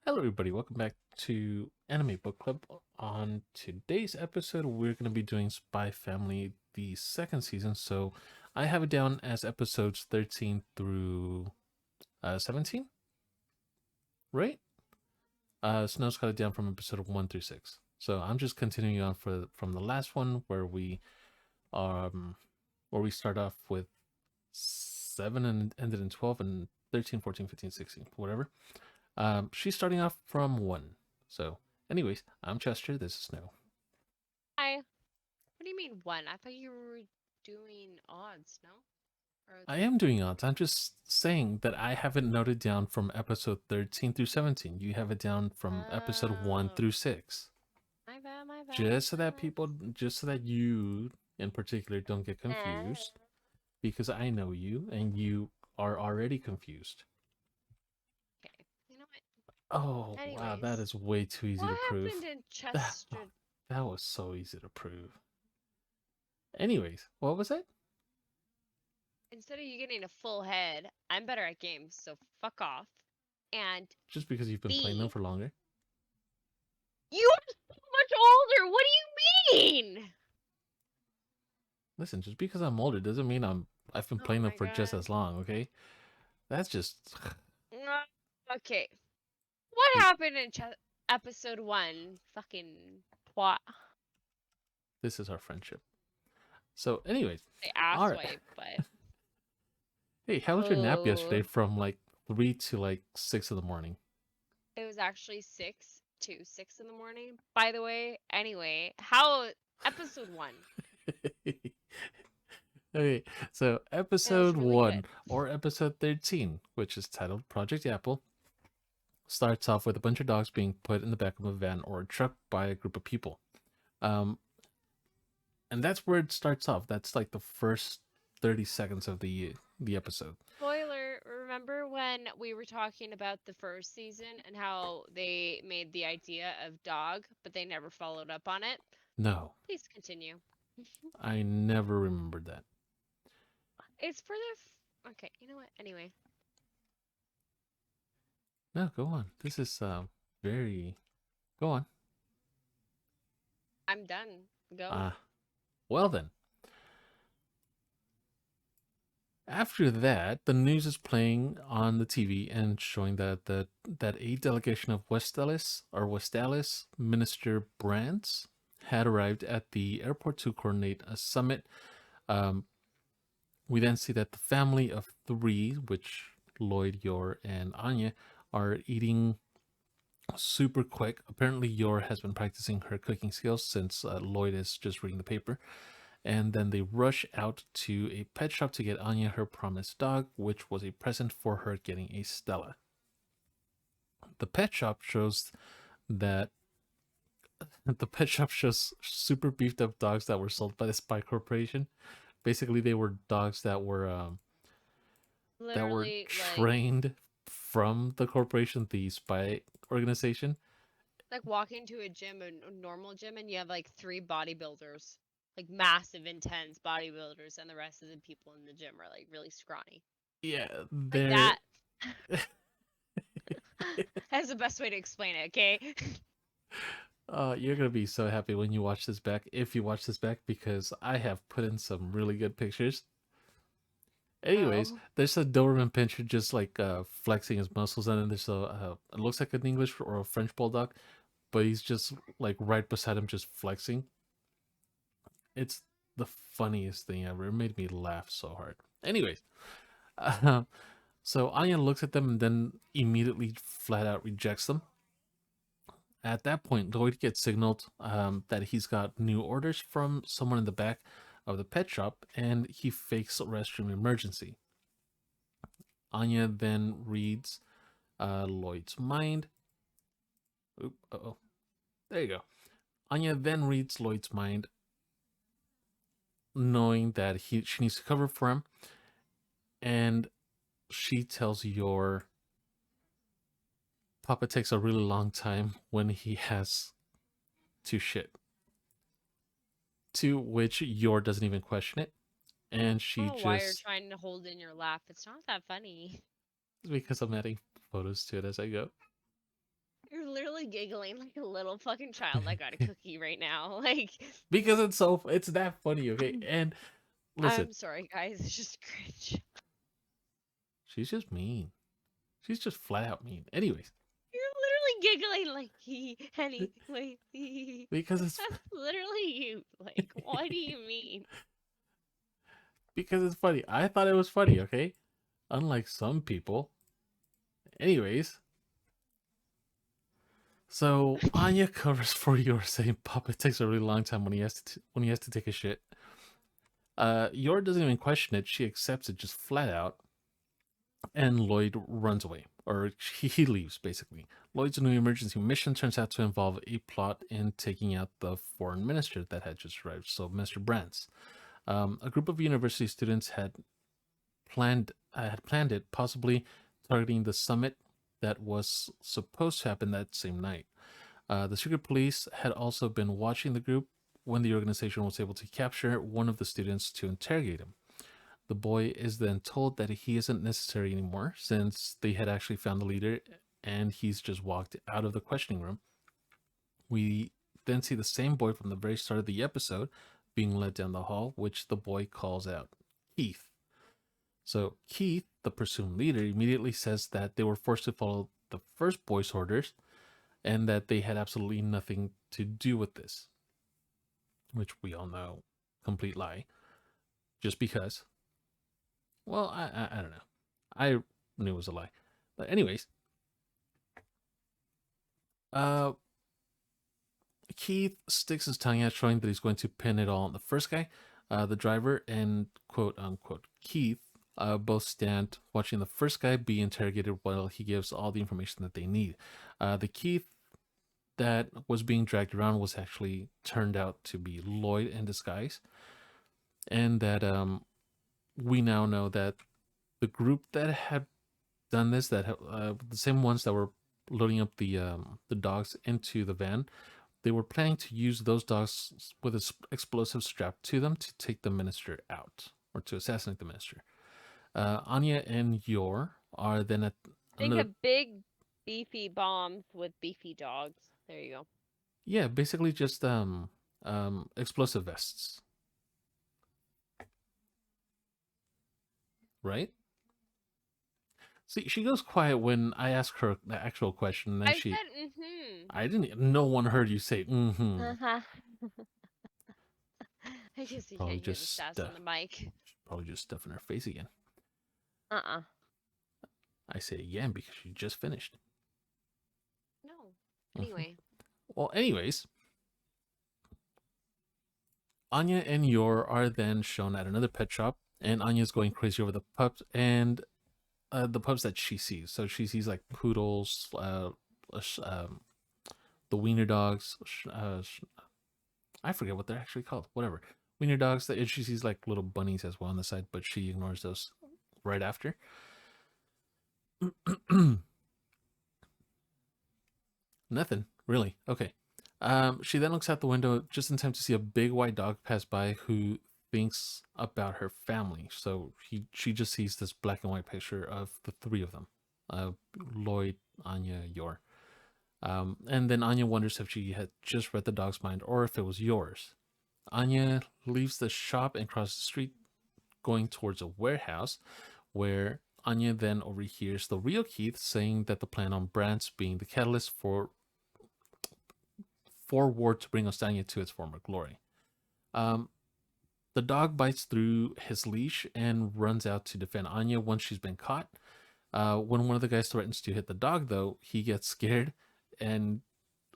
Hello, everybody. Welcome back to Anime Book Club. On today's episode, we're going to be doing Spy Family, the second season. So I have it down as episodes 13 through 17, right? Snow's got it down from episode 1 through 6. So I'm just continuing on from the last one um where we start off with 7 and ended in 12 and 13, 14, 15, 16, whatever. She's starting off from 1. So, anyways, I'm Chester. This is Snow. Hi. What do you mean one? I thought you were doing odds, no? Or I am doing odds. I'm just saying that I have it noted down from episode 13 through 17. You have it down from episode 1 oh, through 6. my bad, my bad, my Just so that bad. people, just so that you in particular don't get confused, because I know you and you are already confused. Okay. You know Oh, what? wow, that Anyways, is way too easy what to prove. happened in That, Chester? that was so easy to prove. Anyways, what was it? Instead of you getting a full head, I'm better at games, so fuck off. And Just because you've been playing them B, for longer? you are so much older. What do you mean? Listen, just because I'm older doesn't mean I've been Oh playing them my for just god. as long, okay? That's just Okay. What happened in episode one? Fucking twat. this is our friendship. So, anyways, Say all right. asswipe, but Hey, how was your nap oh, yesterday from like 3 to like 6 in the morning? it was actually 6 in the morning. By the way, anyway, how episode one? Okay, so It was episode really 1 good. or episode 13, which is titled Project Apple, starts off with a bunch of dogs being put in the back of a van or a truck by a group of people. Um, and that's where it starts off. That's like the first 30 seconds of the episode. Spoiler, remember when we were talking about the first season and how they made the idea of dog, but they never followed up on it? No, Please continue. I never remembered that. It's for the. Okay, you know what? Anyway, No, go on. This is very. Go on. I'm done. Go. Ah, well then. After that, the news is playing on the TV and showing that a delegation of Westalis Minister Brands had arrived at the airport to coordinate a summit. Um, we then see that the family of 3, which Lloyd, Yor, and Anya, are eating super quick. Apparently, Yor has been practicing her cooking skills since Lloyd is just reading the paper. And then they rush out to a pet shop to get Anya her promised dog, which was a present for her getting a Stella. The pet shop shows that the pet shop shows super beefed up dogs that were sold by the Spy Corporation. Basically, they were dogs that were Literally, trained from the corporation, the spy organization. like walking to a gym, a normal gym, and you have like three bodybuilders, like massive, intense bodybuilders, and the rest of the people in the gym are like really scrawny. Yeah, Like they're that. That's the best way to explain it, okay? you're gonna be so happy when you watch this back, if you watch this back, because I have put in some really good pictures. Anyways, Oh. there's a Doberman Pinscher just like flexing his muscles, and then there's it looks like an English or a French bulldog, but he's just like right beside him, just flexing. It's the funniest thing ever. It made me laugh so hard. Anyways, uh, so Anya looks at them and then immediately flat out rejects them. At that point, Lloyd gets signaled that he's got new orders from someone in the back of the pet shop, and he fakes a restroom emergency. Anya then reads Lloyd's mind. Oh, there you go. Anya then reads Lloyd's mind, knowing that she needs to cover for him, and she tells Yor Papa takes a really long time when he has to shit. To which Yor doesn't even question it, and I she don't know why you're just, trying to hold in your laugh. It's not that funny. because I'm adding photos to it as I go. literally giggling like a little fucking child that got a cookie right now. Like, Because it's that funny, okay? And listen, I'm sorry, guys. It's just cringe. she's just mean. She's just flat out mean. Anyways, You're literally giggling like anyway. because it's That's literally you. Like, what do you mean? because it's funny. I thought it was funny, okay? Unlike some people. Anyways, so Anya covers for Yor saying Papa takes a really long time when he has to take a shit. Yor doesn't even question it. She accepts it just flat out, and Lloyd runs away, or he leaves basically. Lloyd's new emergency mission turns out to involve a plot in taking out the foreign minister that had just arrived, so Mr. Brants. A group of university students planned it, possibly targeting the summit that was supposed to happen that same night. The secret police had also been watching the group when the organization was able to capture one of the students to interrogate him. The boy is then told that he isn't necessary anymore since they had actually found the leader and he's just walked out of the questioning room. We then see the same boy from the very start of the episode being led down the hall, which the boy calls out Keith. So Keith, the presumed leader, immediately says that they were forced to follow the first boy's orders and that they had absolutely nothing to do with this, which we all know, complete lie, just because. Well, I don't know. I knew it was a lie. But anyways, Keith sticks his tongue out, showing that he's going to pin it all on the first guy. The driver and quote unquote Keith both stand watching the first guy be interrogated while he gives all the information that they need. The Keith that was being dragged around was actually turned out to be Lloyd in disguise. And that we now know that the group that had done this, that the same ones that were loading up the dogs into the van, they were planning to use those dogs with explosives strapped to them to take the minister out or to assassinate the minister. Anya and Yor are then at Think another. of big, beefy bombs with beefy dogs. There you go. Yeah, basically just explosive vests, right? See, she goes quiet when I ask her the actual question, and then I she. said, mm-hmm. I didn't. No one heard you say mm-hmm. Uh-huh. I guess you Probably can't hear the just sass on the mic. probably just stuffing her face again. Uh-uh. I say again because she just finished. No. Anyway. Well, anyways, Anya and Yor are then shown at another pet shop, and Anya's going crazy over the pups and the pups that she sees. So she sees like poodles, the wiener dogs. I forget what they're actually called. Whatever, wiener dogs. And she sees like little bunnies as well on the side, but she ignores those right after. Nothing really. Okay. She then looks out the window just in time to see a big white dog pass by who thinks about her family. So she just sees this black and white picture of the three of them, Lloyd, Anya, Yor. And then Anya wonders if she had just read the dog's mind or if it was yours. Anya leaves the shop and crosses the street going towards a warehouse where Anya then overhears the real Keith saying that the plan on Brants being the catalyst for Ward to bring Ostania to its former glory. The dog bites through his leash and runs out to defend Anya once she's been caught. When one of the guys threatens to hit the dog, though, he gets scared and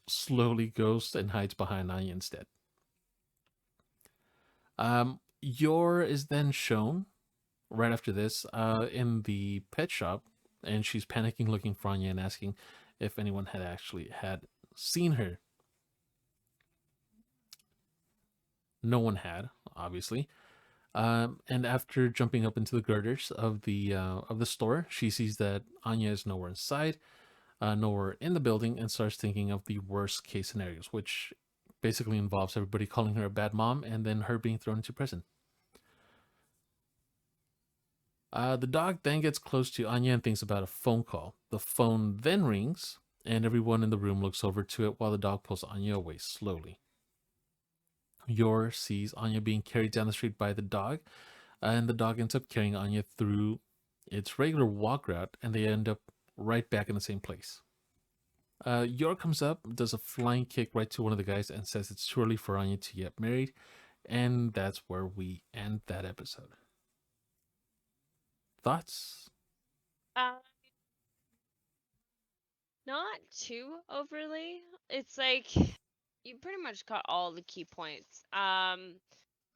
slowly goes and hides behind Anya instead. Yor is then shown right after this in the pet shop, and she's panicking, looking for Anya and asking if anyone had seen her. No one had, obviously. And after jumping up into the girders of the store, she sees that Anya is nowhere inside, nowhere in the building, and starts thinking of the worst case scenarios, which basically involves everybody calling her a bad mom and then her being thrown into prison. The dog then gets close to Anya and thinks about a phone call. The phone then rings, and everyone in the room looks over to it while the dog pulls Anya away slowly. Yor sees Anya being carried down the street by the dog, and the dog ends up carrying Anya through its regular walk route, and they end up right back in the same place. Yor comes up, does a flying kick right to one of the guys, and says it's too early for Anya to get married, and that's where we end that episode. Thoughts? Uh, not too overly. It's like you pretty much got all the key points.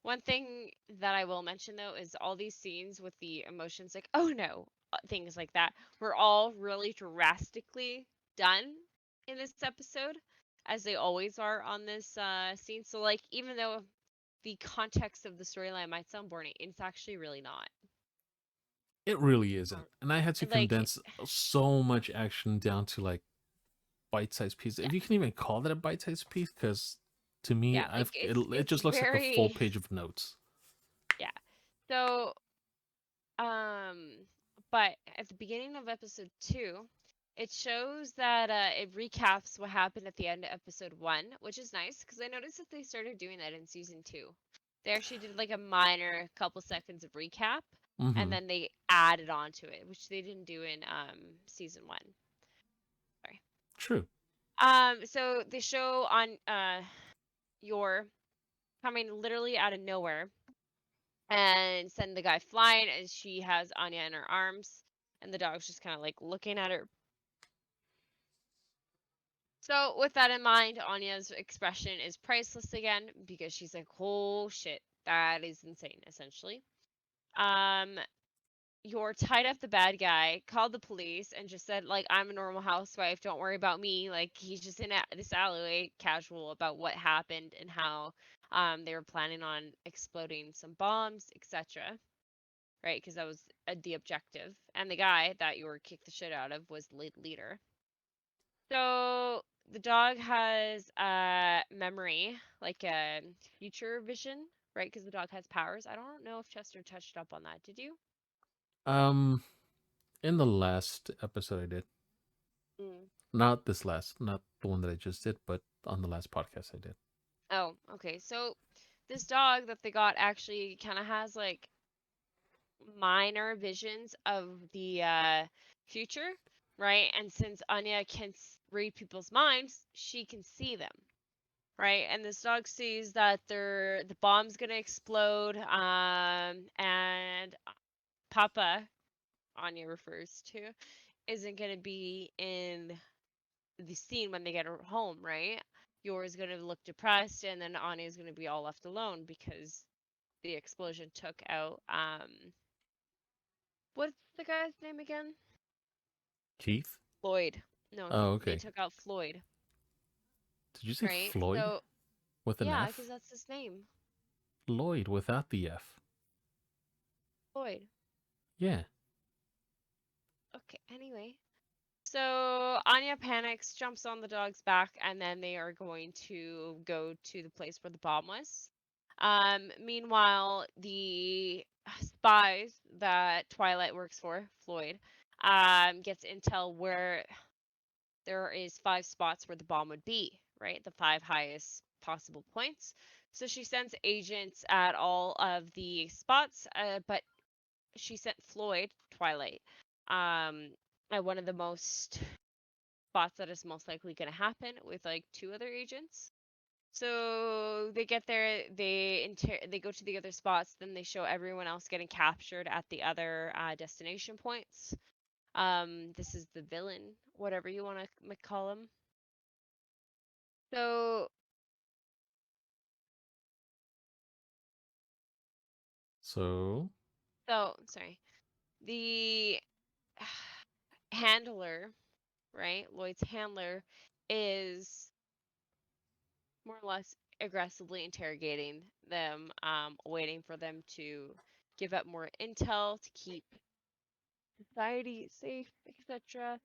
One thing that I will mention though is all these scenes with the emotions, like oh no, things like that, were all really drastically done in this episode, as they always are on this scene. So like even though the context of the storyline might sound boring, it's actually really not. It really isn't. And I had to Like condense so much action down to like bite-sized piece. yeah, If you can even call that a bite-sized piece, because to me, yeah, like it it's just looks like a full very page of notes. yeah. So Um, but at the beginning of episode 2, it shows that it recaps what happened at the end of episode 1, which is nice because I noticed that they started doing that in season 2. They actually did like a minor couple seconds of recap and Mm-hmm. then they added on to it, which they didn't do in season 1. Sorry. True. So the show on Yor coming literally out of nowhere and send the guy flying as she has Anya in her arms, and the dog's just kind of like looking at her. So with that in mind, Anya's expression is priceless again because she's like, "Oh shit, that is insane." Essentially, um, Yor tied up the bad guy, called the police, and just said like, "I'm a normal housewife. Don't worry about me." Like he's just in this alleyway, casual about what happened and how they were planning on exploding some bombs, etc. Right? Because that was the objective. And the guy that you were kicked the shit out of was the leader. So the dog has a memory, like a future vision, right? Because the dog has powers. I don't know if Chester touched up on that. Did you? Um, in the last episode I did, Mm. not this last, not the one that I just did, but on the last podcast I did. Oh, okay. So this dog that they got actually kind of has like minor visions of the future, right? And since Anya can read people's minds, she can see them, right? And this dog sees that the bomb's gonna explode, and Papa, Anya refers to, isn't gonna be in the scene when they get home, right? Yor's gonna look depressed, and then Anya's gonna be all left alone because the explosion took out what's the guy's name again? Keith? Floyd. No, Oh, they okay. took out Floyd, Did you say right? Floyd So with an yeah, because F? that's his name, Lloyd without the F. Floyd. Yeah. Okay. Anyway, so Anya panics, jumps on the dog's back, and then they are going to go to the place where the bomb was. Meanwhile, the spies that Twilight works for, Floyd, gets intel where there is 5 spots where the bomb would be, right? The 5 highest possible points. So she sends agents at all of the spots, but she sent Floyd, Twilight, um, at one of the most spots that is most likely going to happen with like 2 other agents. So they get there, they go to the other spots, then they show everyone else getting captured at the other destination points. This is the villain, whatever you want to call him. So So, sorry. The handler, right? Lloyd's handler is more or less aggressively interrogating them, waiting for them to give up more intel to keep society safe, etc.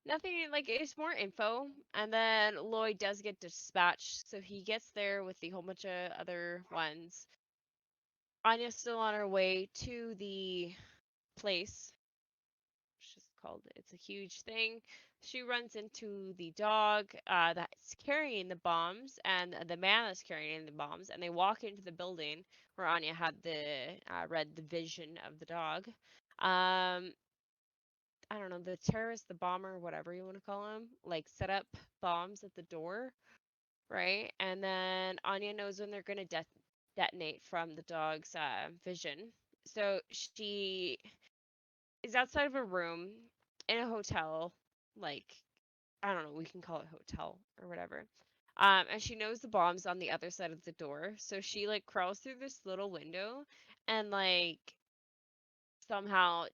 Nothing like it's more info, and then Lloyd does get dispatched, so he gets there with a whole bunch of other ones. Anya's still on her way to the place. It's just called. It's a huge thing. she runs into the dog that's carrying the bombs and the man that's carrying the bombs, and they walk into the building where Anya had read the vision of the dog. Um, I don't know, the terrorist, the bomber, whatever you want to call him, like set up bombs at the door, right? And then Anya knows when they're gonna detonate from the dog's vision. So she is outside of a room in a hotel, like I don't know, we can call it hotel or whatever. And she knows the bomb's on the other side of the door, so she like crawls through this little window and like somehow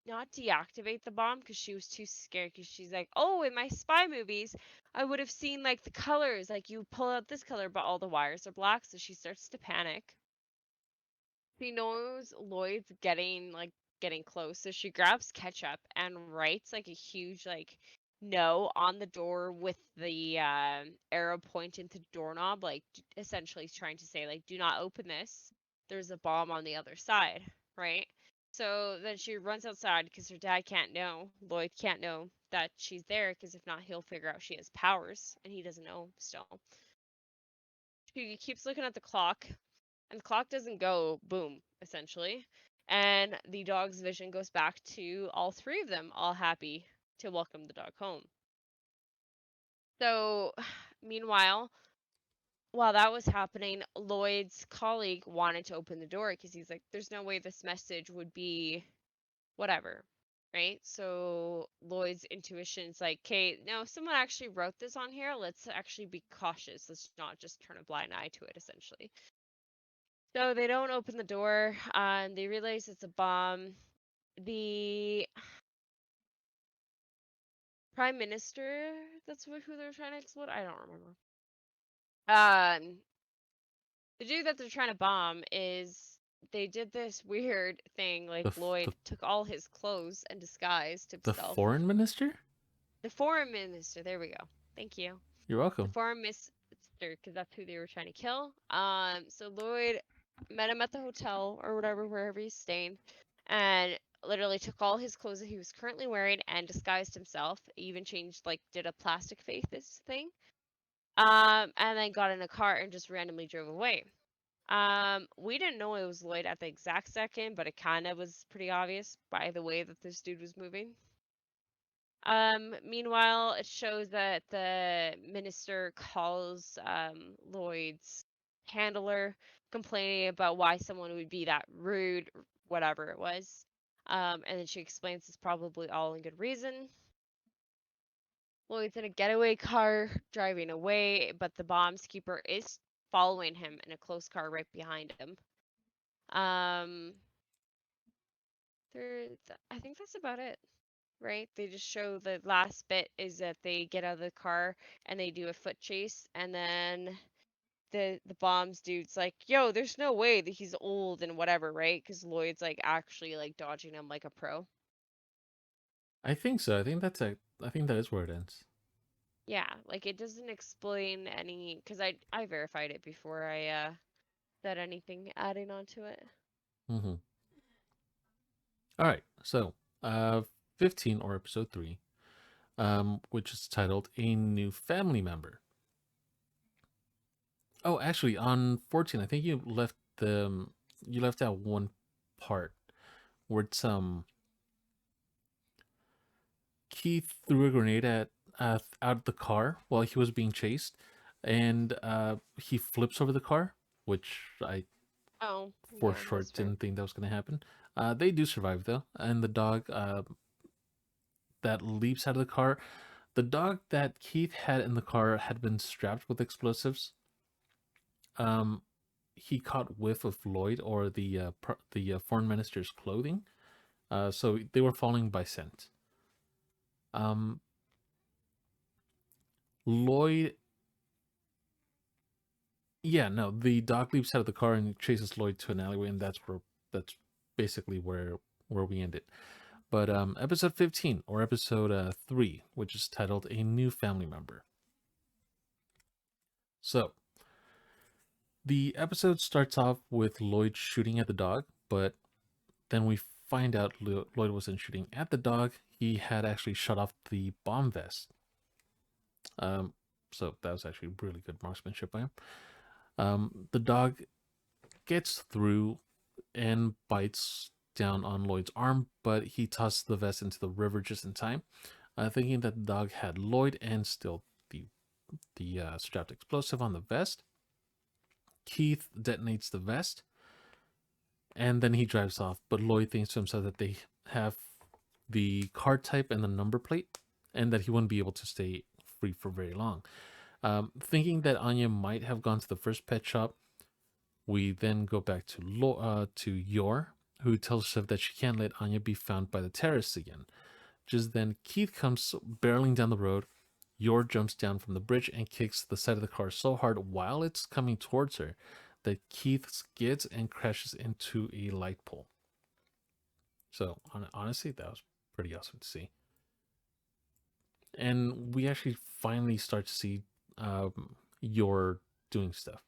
not deactivate the bomb because she was too scared because she's like, oh, in my spy movies, I would have seen like the colors, like you pull out this color, but all the wires are black, so she starts to panic. She knows Lloyd's getting close, so she grabs ketchup and writes like a huge like no on the door with the arrow pointing to the doorknob, like essentially trying to say like do not open this. There's a bomb on the other side, right? So then she runs outside because her dad can't know, Lloyd can't know that she's there because if not he'll figure out she has powers and he doesn't know still. She keeps looking at the clock and the clock doesn't go boom, essentially. And the dog's vision goes back to all three of them, all happy to welcome the dog home. So, meanwhile, while that was happening, Lloyd's colleague wanted to open the door because he's like, there's no way this message would be whatever. Right? So Lloyd's intuition's like, okay, no, someone actually wrote this on here. Let's actually be cautious. Let's not just turn a blind eye to it, essentially. So they don't open the door. They realize it's a bomb. The prime minister, that's who they're trying to explode. I don't remember. Um, the dude that they're trying to bomb is they did this weird thing. Like The f- Lloyd took all his clothes and disguised the himself. foreign minister? The foreign minister. There we go. Thank you. You're The welcome. foreign minister, because that's who they were trying to kill. So Lloyd met him at the hotel or whatever, wherever he's staying, and literally took all his clothes that he was currently wearing and disguised himself. Even changed, like, did a plastic face thing. And then got in a car and just randomly drove away. We didn't know it was Lloyd at the exact second, but it kind of was pretty obvious by the way that this dude was moving. Meanwhile, it shows that the minister calls Lloyd's handler, complaining about why someone would be that rude, whatever it was. And then she explains it's probably all in good reason. Lloyd's in a getaway car driving away, but the bombs keeper is following him in a close car right behind him. Um, I think that's about it. Right? They just show the last bit is that they get out of the car and they do a foot chase, and then the bombs dude's like, "Yo, there's no way that he's old and whatever, right?" Because Lloyd's like actually like dodging him like a pro. I think so. I think that is where it ends. Yeah, like it doesn't explain any because I verified it before I said anything adding on to it. Mm-hmm. All right. So, 15 or episode 3, which is titled A New Family Member. Oh, actually, on 14, I think you left out one part where it's Keith threw a grenade at out the car while he was being chased, and he flips over the car, which I Oh, for yeah, sure that's fair. didn't think that was going to happen. They do survive though, and the dog that leaps out of the car, the dog that Keith had in the car had been strapped with explosives. Um, he caught whiff of Lloyd or the foreign minister's clothing, so they were following by scent. Um, Lloyd, yeah, no, the dog leaps out of the car and chases Lloyd to an alleyway, and that's basically where we end it. But episode 15 or episode 3, which is titled A New Family Member. So the episode starts off with Lloyd shooting at the dog, but then we find out Lloyd wasn't shooting at the dog. he had actually shut off the bomb vest. So that was actually really good marksmanship by him. The dog gets through and bites down on Lloyd's arm, but he tosses the vest into the river just in time, thinking that the dog had Lloyd and still the strapped explosive on the vest. Keith detonates the vest, and then he drives off. But Lloyd thinks to himself that they have the card type and the number plate, and that he wouldn't be able to stay free for very long. Thinking that Anya might have gone to the first pet shop, we then go back to Yor, who tells Shiv that she can't let Anya be found by the terrorists again. Just then, Keith comes barreling down the road. Yor jumps down from the bridge and kicks the side of the car so hard while it's coming towards her that Keith skids and crashes into a light pole. So, honestly, that was pretty awesome to see. And we actually finally start to see Yor doing stuff.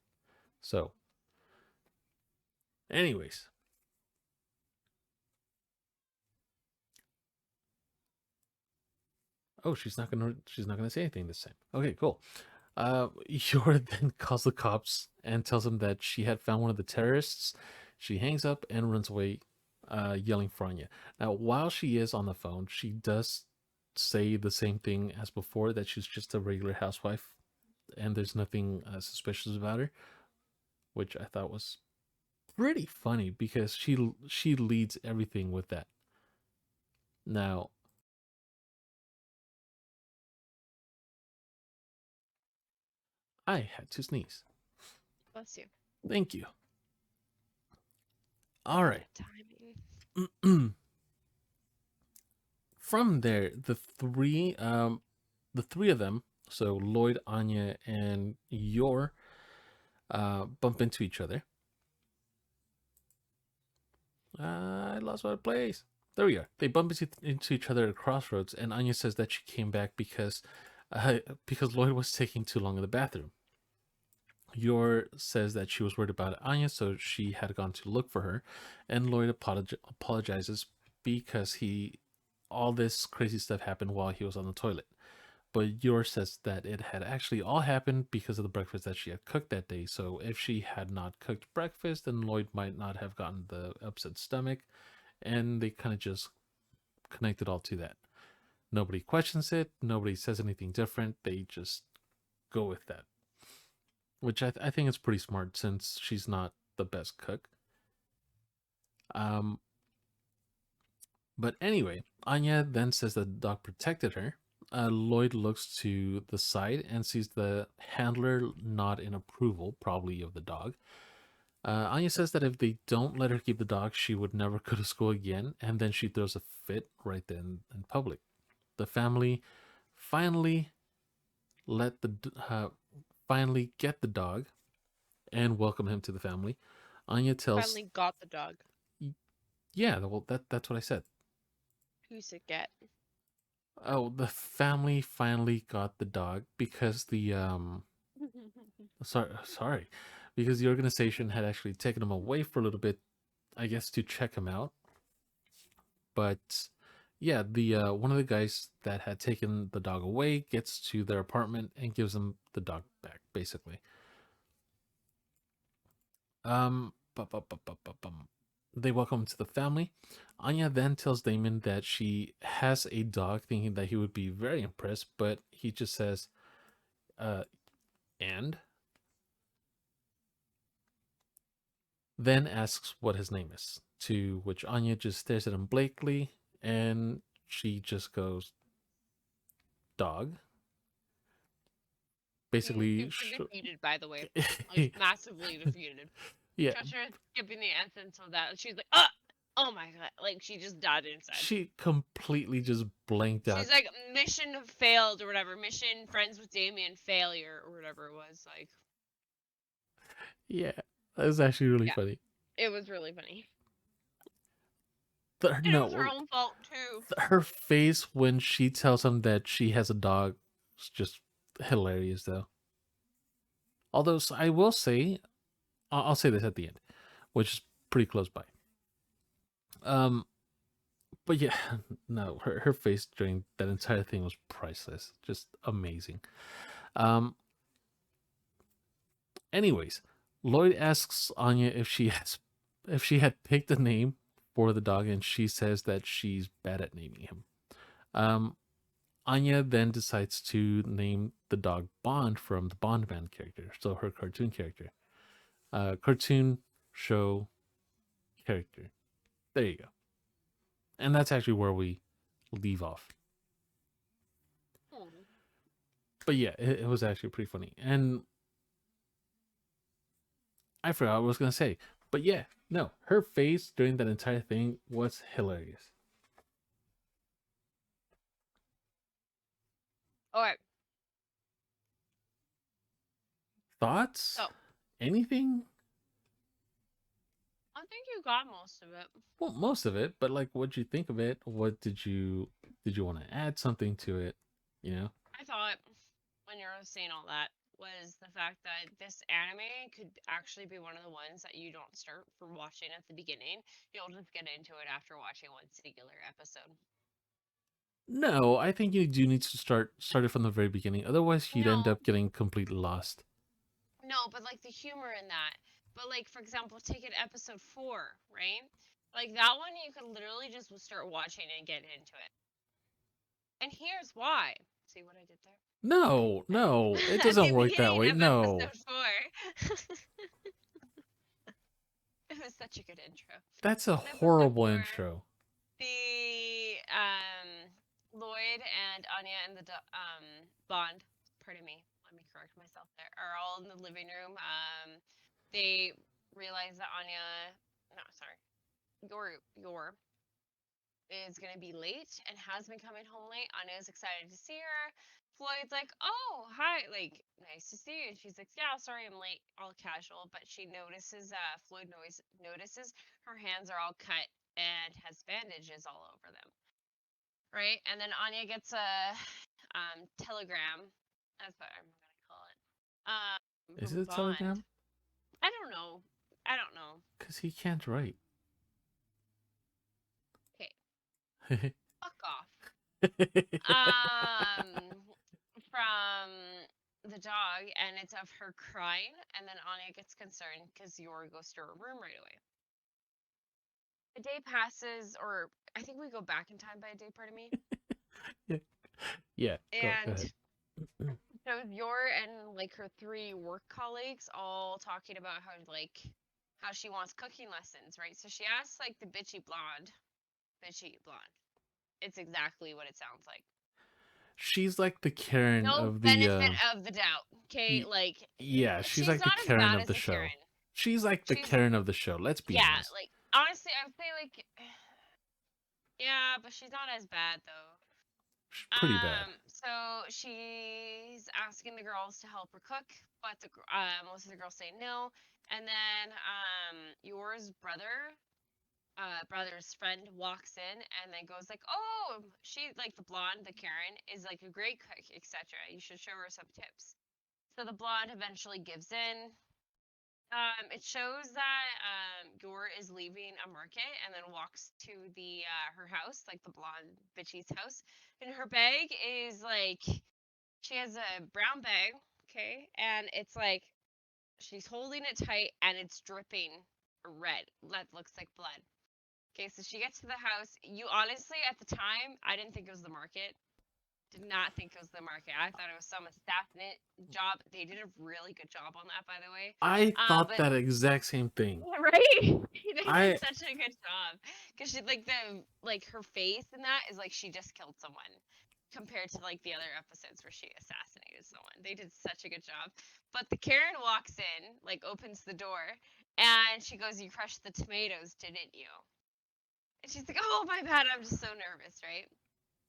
So, anyways. Oh, she's not gonna say anything this time. Okay, cool. Yor then calls the cops and tells them that she had found one of the terrorists. She hangs up and runs away, yelling for Anya. Now, while she is on the phone, she does say the same thing as before, that she's just a regular housewife and there's nothing suspicious about her, which I thought was pretty funny because she leads everything with that. Now, I had to sneeze. Bless you. Thank you. All right. Timing. From there, the three of them, so Lloyd, Anya, and Yor, bump into each other. I lost my place. There we are. They bump into each other at crossroads, and Anya says that she came back because Lloyd was taking too long in the bathroom. Yor says that she was worried about Anya, so she had gone to look for her, and Lloyd apologizes because all this crazy stuff happened while he was on the toilet. But Yor says that it had actually all happened because of the breakfast that she had cooked that day. So if she had not cooked breakfast, then Lloyd might not have gotten the upset stomach, and they kind of just connect it all to that. Nobody questions it. Nobody says anything different. They just go with that, which I think is pretty smart since she's not the best cook. But anyway, Anya then says that the dog protected her. Lloyd looks to the side and sees the handler nod in approval, probably of the dog. Anya says that if they don't let her keep the dog, she would never go to school again, and then she throws a fit right then in public. The family finally finally get the dog and welcome him to the family. Anya tells Finally got the dog. Yeah, well that's what I said. Who's it get? Oh, the family finally got the dog because the sorry, because the organization had actually taken him away for a little bit, I guess, to check him out. But yeah, the one of the guys that had taken the dog away gets to their apartment and gives them the dog back, basically. They welcome him to the family. Anya then tells Damon that she has a dog, thinking that he would be very impressed, but he just says, and then asks what his name is, to which Anya just stares at him blankly, and she just goes, dog. Basically, defeated, by the way. Like, massively defeated. Yeah. Trisha skipping the essence of that. She's like, oh my god. Like, she just died inside. She completely just blanked out. She's like, mission failed or whatever. Mission friends with Damien failure or whatever it was. Like, yeah, that was actually really funny. It was really funny. It was her own fault too. Her face when she tells him that she has a dog is just hilarious, though. Although I will say, I'll say this at the end, which is pretty close by. But yeah, no, her face during that entire thing was priceless, just amazing. Um, anyways, Lloyd asks Anya if she had picked a name for the dog, and she says that she's bad at naming him. Um, Anya then decides to name the dog Bond from the Bond man character, so her cartoon character, cartoon show character. There you go. And that's actually where we leave off. Hmm. But yeah, it was actually pretty funny. And I forgot what I was gonna say. But yeah, no, her face during that entire thing was hilarious. Okay, Thoughts? so Anything? I think you got most of it. Well, most of it, but like, what'd you think of it? What did you want to add something to it? You know? I thought when you were saying all that was the fact that this anime could actually be one of the ones that you don't start from watching at the beginning. You'll just get into it after watching one singular episode. No, I think you do need to start it from the very beginning. Otherwise, you'd end No, up getting completely lost. no, but like the humor in that. But like for example, take it episode 4, right? Like that one you could literally just start watching and get into it. And here's why. See what I did there? No, no, it At the doesn't work that beginning way. of No, episode 4. It was such a good intro. that's a In episode horrible 4, intro. the Lloyd and Anya and the Bond, pardon me, let me correct myself there, are all in the living room. They realize that Anya, no, sorry, Yor is gonna be late and has been coming home late. Anya's excited to see her. Floyd's like, "Oh, hi, like nice to see you." And she's like, "Yeah, sorry, I'm late." All casual, but she notices, notices her hands are all cut and has bandages all over them, right? And then Anya gets a telegram. That's what I'm gonna call it. Is From it a Bond. telegram? I don't know. I don't know. Because he can't write. Okay, fuck off. From the dog, and it's of her crying, and then Anya gets concerned because Yor goes to her room right away. A day passes, or I think we go back in time by a day, pardon me, Yeah, yeah. Go and ahead. shows Yor and like her 3 work colleagues all talking about how she wants cooking lessons, right? So she asks like the bitchy blonde. It's exactly what it sounds like. She's like the Karen No of the benefit of the doubt. Okay, y- like yeah, she's she's like the not as Karen bad of as the a show. Karen. She's like the She's Karen of the show. Let's be yeah, honest. like honestly, I would say like yeah, but she's not as bad though. She's pretty bad. So she's asking the girls to help her cook, but most of the girls say no. And then Yor's brother's friend walks in and then goes like, "Oh, she like the blonde, the Karen is like a great cook, etc. You should show her some tips." So the blonde eventually gives in. It shows that Yor is leaving a market and then walks to the her house, like the blonde bitchy's house. And her bag is like she has a brown bag, okay, and it's like she's holding it tight and it's dripping red. That looks like blood. Okay, so she gets to the house. You honestly, at the time, I didn't think it was the market. Did not think it was the market. I thought it was some assassinate job. They did a really good job on that, by the way. I thought But that exact same thing. right, they did I such a good job because she like her face in that is like she just killed someone compared to like the other episodes where she assassinated someone. They did such a good job. But the Karen walks in, like opens the door, and she goes, "You crushed the tomatoes, didn't you?" And she's like, "Oh, my bad. I'm just so nervous, right?"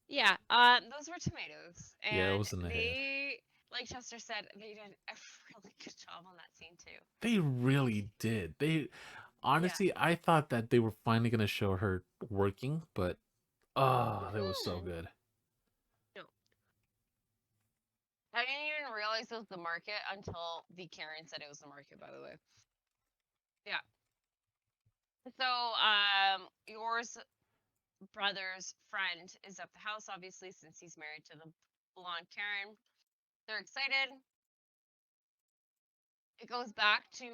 Yeah, those were tomatoes, yeah, it and was in the head. they, like Chester said, they did a really good job on that scene too. They really did. They Yeah. honestly, I thought that they were finally gonna show her working, but oh, that was so Hmm. good. No, I didn't even realize it was the market until the Karen said it was the market. By the way, yeah. So, yours. brother's friend is at the house, obviously, since he's married to the blonde Karen. They're excited. It goes back to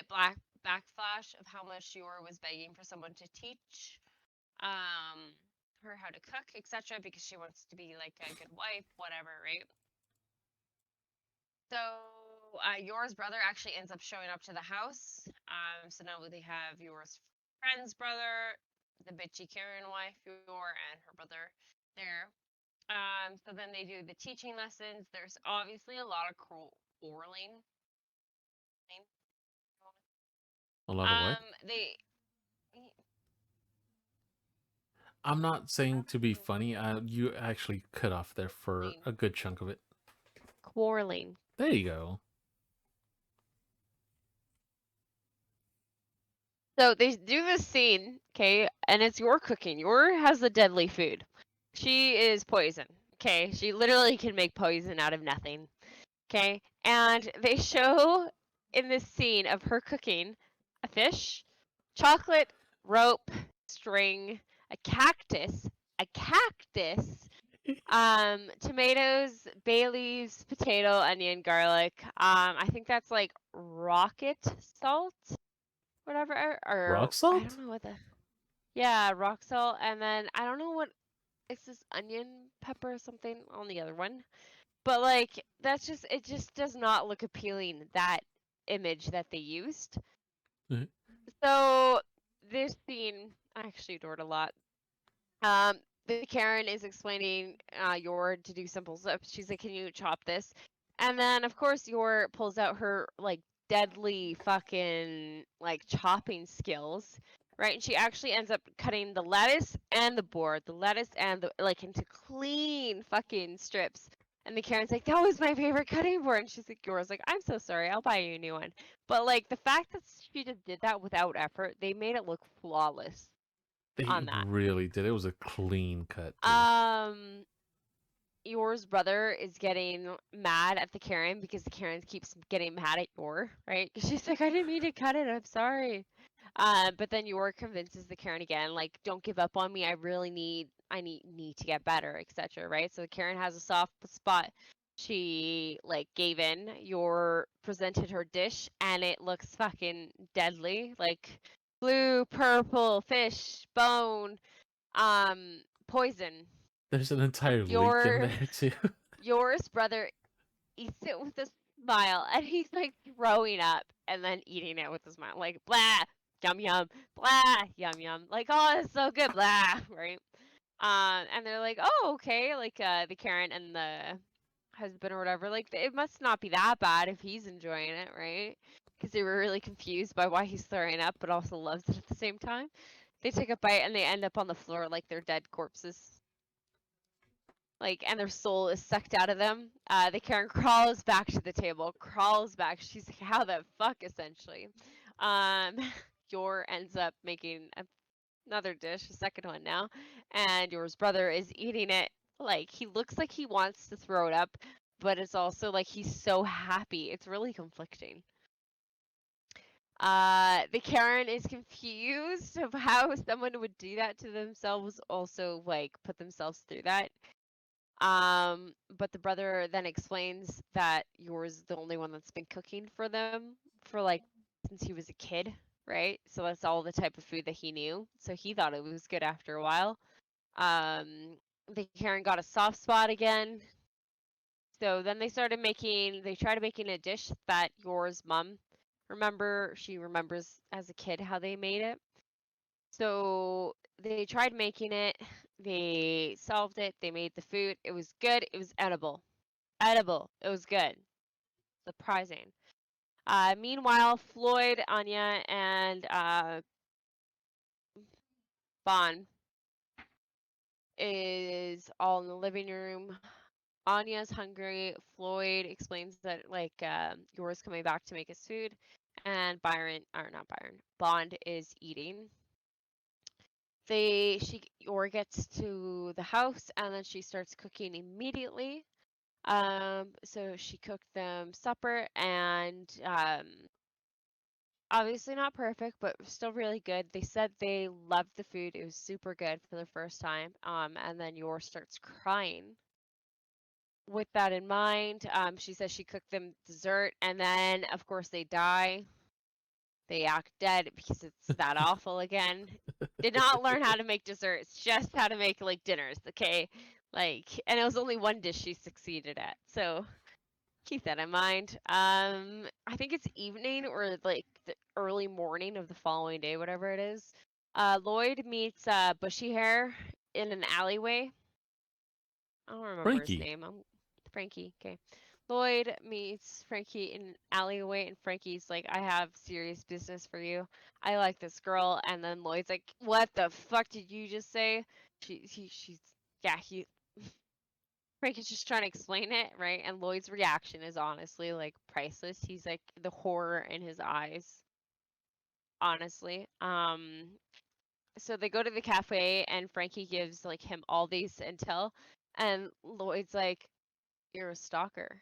black backflash of how much Yor was begging for someone to teach um, her how to cook, etc., because she wants to be like a good wife, whatever, right? So Yor's brother actually ends up showing up to the house. So now they have Yor's friend's brother, the bitchy Karen wife, Yor, and her brother there. So then they do the teaching lessons. There's obviously a lot of quarreling. A lot of what? They I'm not saying to be funny. You actually cut off there for a good chunk of it. quarreling. There you go. So they do this scene, okay, and it's Yor cooking. Yor has the deadly food. She is poison. Okay, she literally can make poison out of nothing. Okay, and they show in this scene of her cooking a fish, chocolate, rope, string, a cactus, tomatoes, bay leaves, potato, onion, garlic. I think that's like rocket salt, whatever, or Rock I don't salt? know what the yeah, rock salt, and then I don't know what it's this onion pepper or something on the other one. But like that's just it just does not look appealing, that image that they used. Mhm. So this scene I actually adored a lot. The Karen is explaining Yor to do simple steps. She's like, "Can you chop this?" And then of course Yor pulls out her like deadly fucking like chopping skills, right? And she actually ends up cutting the lettuce and the board, the lettuce and the like into clean fucking strips. And the Karen's like, "That was my favorite cutting board." And she's like, "Yours." Like, "I'm so sorry. I'll buy you a new one." But like the fact that she just did that without effort, they made it look flawless They on that. really did. It was a clean cut, too. Um, Yor's brother is getting mad at the Karen because the Karen keeps getting mad at Yor, right? 'Cause she's like, "I didn't mean to cut it. I'm sorry." But then Yor convinces the Karen again, like, "Don't give up on me. I really need to get better, etc." Right? So the Karen has a soft spot. She like gave in. Yor presented her dish, and it looks fucking deadly, like blue, purple, fish, bone, poison. There's an entire leak in Your there, too. Yor's brother eats it with a smile, and he's like throwing up and then eating it with a smile, like blah, yum yum, blah, yum yum, like oh it's so good, blah, right? And they're like, oh okay, like the Karen and the husband or whatever, like it must not be that bad if he's enjoying it, right? Because they were really confused by why he's throwing up, but also loves it at the same time. They take a bite and they end up on the floor like they're dead corpses, like, and their soul is sucked out of them. The Karen crawls back to the table, crawls back. She's like, "How the fuck?" Essentially, um, Yor ends up making another dish, a second one now, and Yor's brother is eating it. Like he looks like he wants to throw it up, but it's also like he's so happy. It's really conflicting. The Karen is confused of how someone would do that to themselves, also like put themselves through that. But the brother then explains that Yor's the only one that's been cooking for them for like since he was a kid, right? So that's all the type of food that he knew. So he thought it was good after a while. Um, the Karen got a soft spot again. So then they tried making a dish that Yor's mom she remembers as a kid how they made it. So they tried making it, they solved it, they made the food. It was good, it was edible. Edible. It was good. Surprising. Meanwhile, Floyd, Anya, and Bon is all in the living room. Anya's hungry. Floyd explains that like Yor's coming back to make his food, and Byron, or not Byron, Bond is eating. Yor gets to the house and then she starts cooking immediately. So she cooked them supper, and Obviously not perfect, but still really good. They said they loved the food. It was super good for the first time. And then Yor starts crying. With that in mind, she says she cooked them dessert, and then of course they die. They act dead because it's that awful again. Did not learn how to make desserts, just how to make like dinners, okay? Like, and it was only one dish she succeeded at. So keep that in mind. I think it's evening or like the early morning of the following day, whatever it is. Lloyd meets Bushy Hair in an alleyway. I don't remember his Frankie. name. Frankie. Okay. Lloyd meets Frankie in an alleyway, and Frankie's like, "I have serious business for you. I like this girl." And then Lloyd's like, "What the fuck did you just say?" She's yeah. Frankie's just trying to explain it, right? And Lloyd's reaction is honestly like priceless. He's like the horror in his eyes, honestly. So they go to the cafe, and Frankie gives like him all these intel, and Lloyd's like, "You're a stalker."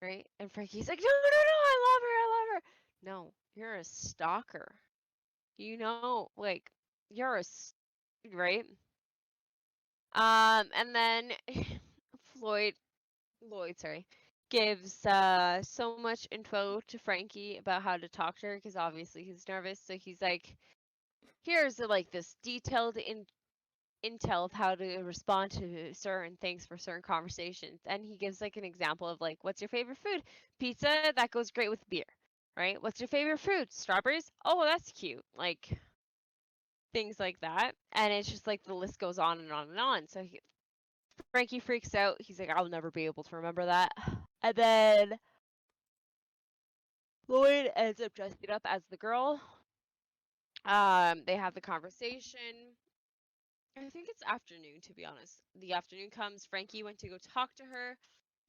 Right? And Frankie's like, no, no, no, I love her, I love her. No, you're a stalker. You know, like, you're right? And then Floyd, Lloyd, sorry, gives so much info to Frankie about how to talk to her because obviously he's nervous. So he's like, here's like this detailed intel of how to respond to certain things for certain conversations. And he gives like an example of like, what's your favorite food? Pizza, that goes great with beer, right? What's your favorite fruit? Strawberries? Oh, that's cute. Like things like that. And it's just like the list goes on and on and on. So Frankie freaks out. He's like, I'll never be able to remember that. And then Lloyd ends up dressing up as the girl. They have the conversation. I think it's afternoon, to be honest. The afternoon comes. Frankie went to go talk to her.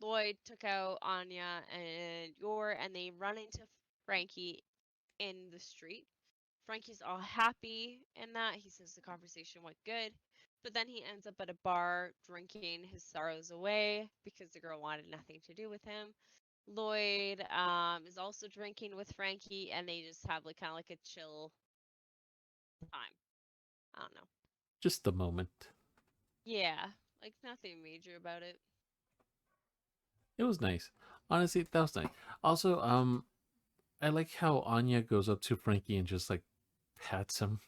Lloyd took out Anya and Yor, and they run into Frankie in the street. Frankie's all happy in that. He says the conversation went good. But then he ends up at a bar drinking his sorrows away because the girl wanted nothing to do with him. Lloyd is also drinking with Frankie, and they just have like kind of like a chill time. I don't know. Just a moment. Yeah, like nothing major about it. It was nice. Honestly, that was nice. Also, I like how Anya goes up to Frankie and just like pats him.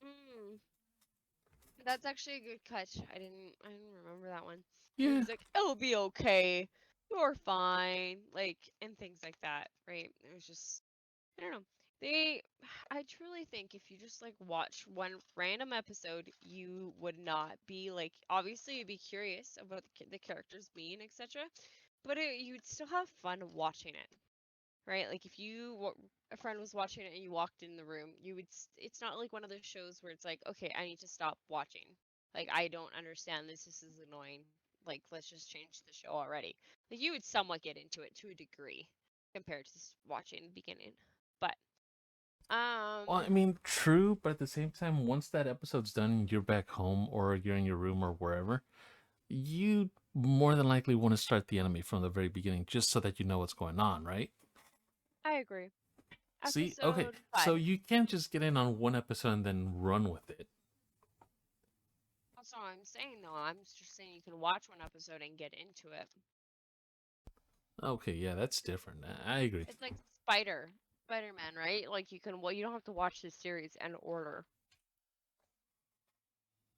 Mm, that's actually a good catch. I didn't remember that one. Where Yeah, he's like, "It'll be okay. You're fine." Like and things like that, right? It was just I don't know. They I truly think if you just like watch one random episode, you would not be like obviously you'd be curious about the characters being, etc. But you'd still have fun watching it. Right? Like if a friend was watching it and you walked in the room, you would. It's not like one of those shows where it's like, okay, I need to stop watching. Like I don't understand this. This is annoying. Like let's just change the show already. Like you would somewhat get into it to a degree compared to watching the beginning. But well, I mean, true, but at the same time, once that episode's done and you're back home or you're in your room or wherever, you more than likely want to start the anime from the very beginning just so that you know what's going on, right? I agree. See, okay, Episode so 5. you can't just get in on one episode and then run with it. That's not what I'm saying though. I'm just saying you can watch one episode and get into it. Okay, yeah, that's different. I agree. It's like Spider-Man, right? Like you don't have to watch the series in order.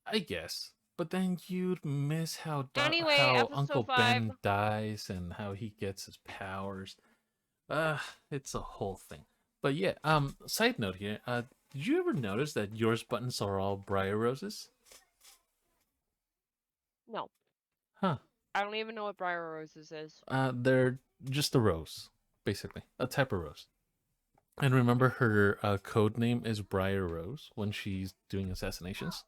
I guess. But then you'd miss Anyway, how episode Uncle 5. Ben dies and how he gets his powers. It's a whole thing. But yeah, side note here, did you ever notice that yours buttons are all briar roses? No, Huh. I don't even know what Briar Roses is. They're just a rose, basically. A type of rose. And remember her code name is Briar Rose when she's doing assassinations?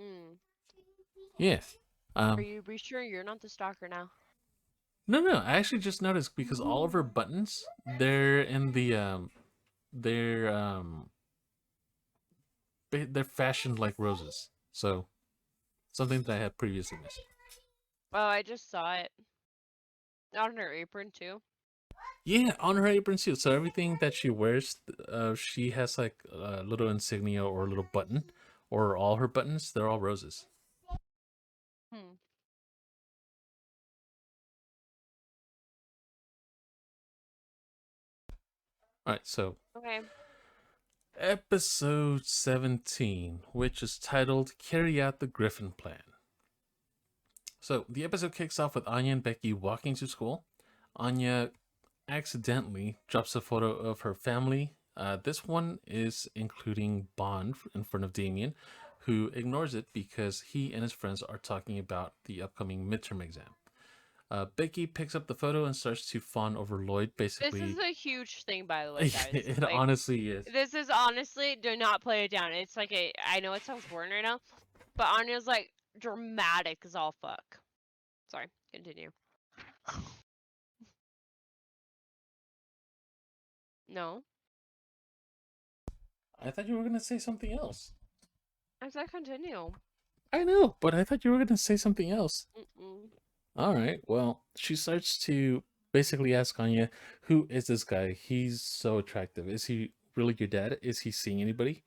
Mm. Yeah. Are Um you be sure you're not the stalker now? no, I actually just noticed because all of her buttons they're in the they're they're fashioned like roses. So something that I had previously missed. Oh, I just saw it. On her apron too. Yeah, on her apron too. So everything that she wears, she has like a little insignia or a little button, or all her buttons. They're all roses. Hmm. All right, so Okay. episode 17, which is titled "Carry Out the Griffin Plan." So the episode kicks off with Anya and Becky walking to school. Anya accidentally drops a photo of her family. This one is including Bond in front of Damien, who ignores it because he and his friends are talking about the upcoming midterm exam. Becky picks up the photo and starts to fawn over Lloyd. This is Basically, a huge thing, by the way, guys. it Like, honestly is. this is honestly, do not play it down. It's like I know it sounds boring right now, but Anya's like dramatic as all fuck. Sorry, continue. No, I thought you were gonna say something else. I said continue. I know, but I thought you were gonna say something else. Mm-mm. All right. Well, she starts to basically ask Anya, "Who is this guy? He's so attractive. Is he really your dad? Is he seeing anybody?"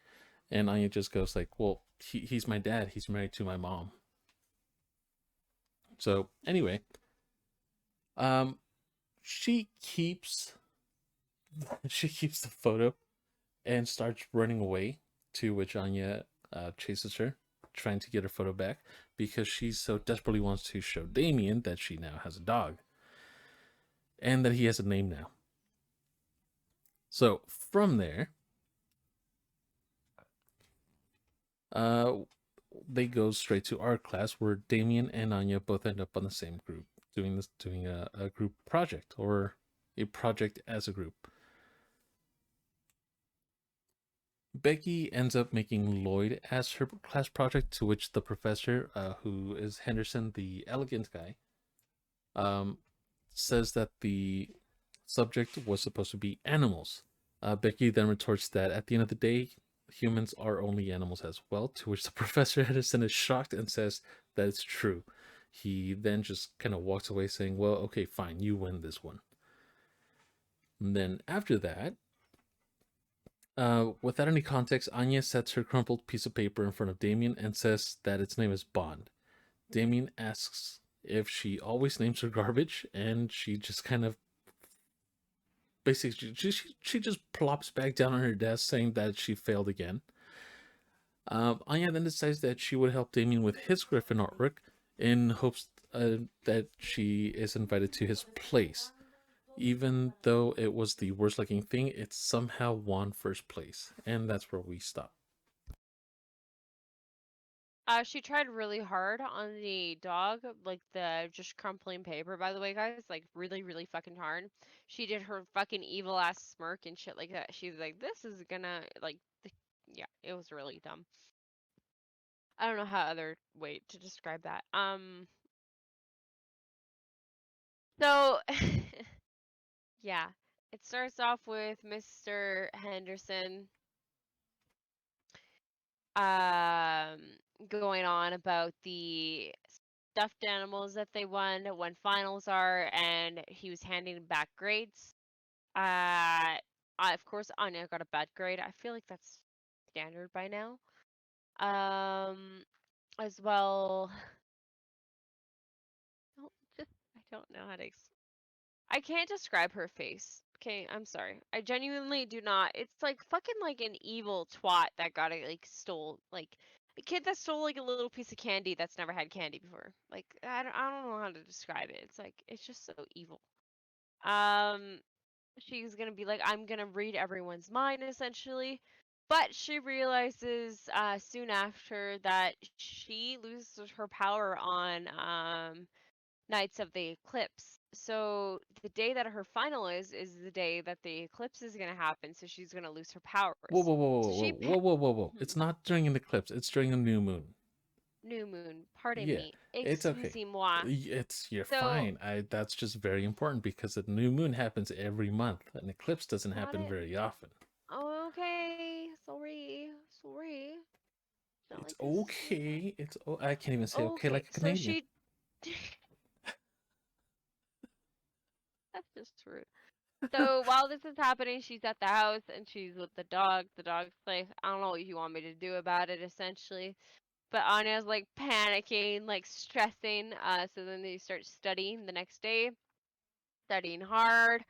And Anya just goes like, "Well, he's my dad. He's married to my mom." So anyway, um, she keeps she keeps the photo and starts running away. To which Anya chases her, trying to get her photo back because she so desperately wants to show Damien that she now has a dog and that he has a name now. So from there, uh, they go straight to art class where Damien and Anya both end up on the same group doing a group project or a project as a group. Becky ends up making Lloyd as her class project, to which the professor, who is Henderson, the elegant guy, um, says that the subject was supposed to be animals. Becky then retorts that at the end of the day, humans are only animals as well, to which the Professor Henderson is shocked and says that it's true. He then just kind of walks away saying, "Well, okay, fine, you win this one." And then after that, without any context, Anya sets her crumpled piece of paper in front of Damien and says that its name is Bond. Damien asks if she always names her garbage, and she just kind of basically she just plops back down on her desk saying that she failed again. Anya then decides that she would help Damien with his Griffin artwork in hopes that she is invited to his place. Even though it was the worst looking thing, it somehow won first place. And that's where we stop. She tried really hard on the dog, like the just crumpling paper, by the way, guys, like really, really fucking hard. She did her fucking evil ass smirk and shit like that. She was like, this is gonna, like, yeah, it was really dumb. I don't know how other way to describe that. So, yeah, it starts off with Mr. Henderson, um, going on about the stuffed animals that they won when finals are, and he was handing back grades. Of course, Anya got a bad grade. I feel like that's standard by now. As well, don't just I don't know how to. I can't describe her face. Okay, I'm sorry. I genuinely do not. It's like fucking like an evil twat that got it like stole like a kid that stole like a little piece of candy that's never had candy before. Like I don't know how to describe it. It's like it's just so evil. Um she's going to be like I'm going to read everyone's mind essentially. But she realizes soon after that she loses her power on nights of the eclipse. So the day that her final is the day that the eclipse is gonna happen. So she's gonna lose her Whoa, powers. whoa, whoa, So whoa, she whoa, whoa, whoa, whoa. Mhm. It's not during an eclipse, it's during a new moon. New moon. Pardon Yeah, me. it's okay. Excusez-moi. You're So fine. That's just very important because the new moon happens every month. An eclipse doesn't got happen it. very often. Oh, okay. Sorry. Sorry. Not It's like this. okay. I can't even say okay Okay. like a So Canadian. she. That's just rude. So while this is happening, she's at the house and she's with the dog. The dog's like, I don't know what you want me to do about it, essentially. But Anya's like panicking, like stressing. So then they start studying the next day, studying hard.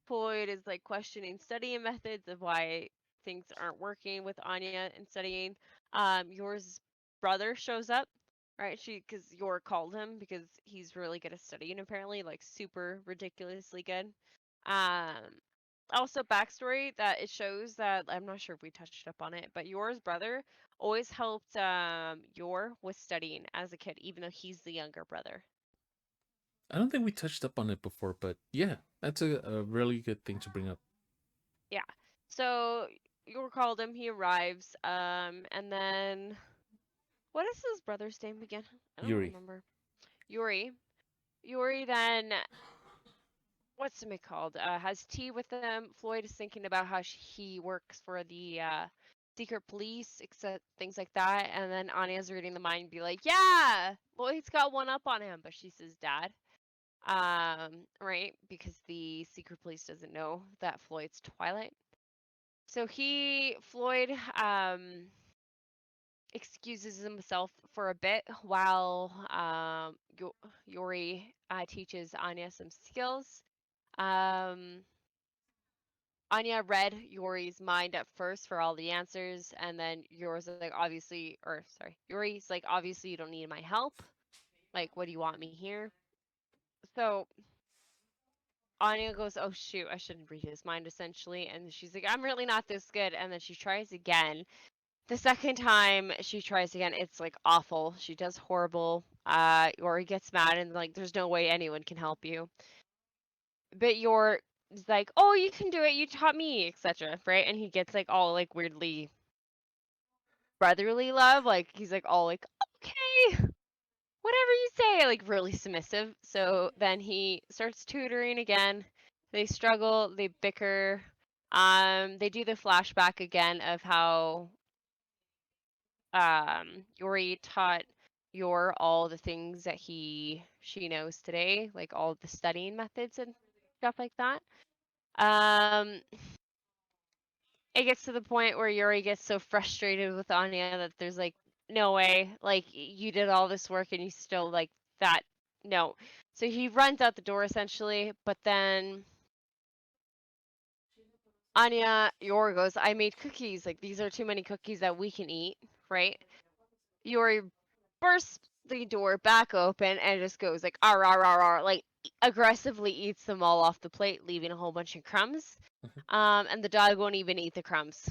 Floyd is like questioning studying methods of why things aren't working with Anya and studying. Yours brother shows up, right? Because Yor called him because he's really good at studying, apparently, like super ridiculously good. Um, Also backstory that it shows that I'm not sure if we touched up on it, but Yor's brother always helped Yor with studying as a kid, even though he's the younger brother. I don't think we touched up on it before, but yeah, that's a really good thing to bring up. Yeah. So Yor called him, he arrives, and then what is his brother's name again? I don't Yuri. remember. Yuri. Yuri then what's it called? Has tea with them. Floyd is thinking about how he works for the secret police, except things like that. And then Anya's reading the mind and be like, "Yeah, Floyd's got one up on him," but she says, "Dad." Right, because the secret police doesn't know that Floyd's Twilight. So Floyd, excuses himself for a bit while Yuri teaches Anya some skills. Um, Anya read Yuri's mind at first for all the answers, and then Yuri's like, obviously, or sorry, Yuri's like, obviously, you don't need my help. Like, what do you want me here? So Anya goes, oh shoot, I shouldn't read his mind, essentially. And she's like, I'm really not this good. And then she tries again. The second time she tries again, it's like awful. She does horrible. Yuri gets mad and like, there's no way anyone can help you. But Yor is like, oh, you can do it. You taught me, etc. Right? And he gets like all like weirdly brotherly love. Like he's like all like, okay, whatever you say, like really submissive. So then he starts tutoring again. They struggle, they bicker. They do the flashback again of how Yuri taught Yor all the things that she knows today, like all the studying methods and stuff like that. Um, it gets to the point where Yuri gets so frustrated with Anya that there's like no way, like you did all this work and you still like that. No. So he runs out the door essentially, but then Yuri goes, I made cookies. Like these are too many cookies that we can eat, right? Yuri bursts the door back open and just goes like, ar, ar, ar, ar, like aggressively eats them all off the plate, leaving a whole bunch of crumbs. And the dog won't even eat the crumbs.